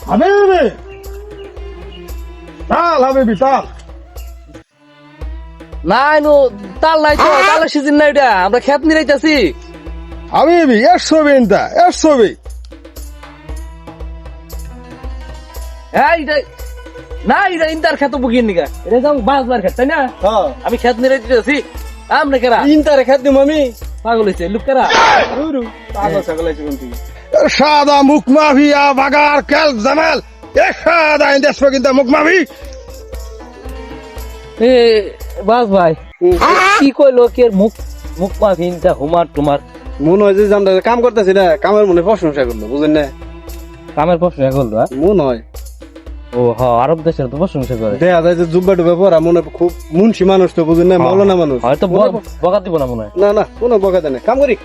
হাবিবি চাল, হাবিবি চাল। নাই নো তাল নাই তো, তালের সিজন নাই এটা, আমরা খেত নিরাইতাছি। হাবিবি এর ছবি ইনতা, এর ছবি। হ্যাঁ এটা না, এটা ইন্টার খেত বুকিয়ে নিকা, এটা যাও বাজবার খেত তাই না? হ্যাঁ আমি খেত নিরাইতেছি। আমরা কেরা ইনতারে খেত দিম আমি। পাগল হয়েছে লুক কেরা? পাগল ছাগল আছে কোন থেকে? সাদা মুখ মাফিয়া বাগার কেল জামাল এ সাদা ইন্দাস কিন্তু মুখ মাফি। এ বাস ভাই কি কইলো কি এর মুখ মুখ পা ভিনটা হুমার তোমার মন হয় যে আমরা কাম করতেছি না, কামের মনে প্রশংসা করলো, বুঝেন না? কামের প্রশ্ন করলো। মন হয় ও হ, আরব দেশের তো প্রশংসা করে। দেখা যায় যে জুব্বা টুব্বা পরা, মনে খুব মুন্সি মানুষ তো, বুঝেন না? মৌলানা মানুষ হয়তো বকা দিব না মনে হয়। না না কোনো বকা দেয় না, কাম করি।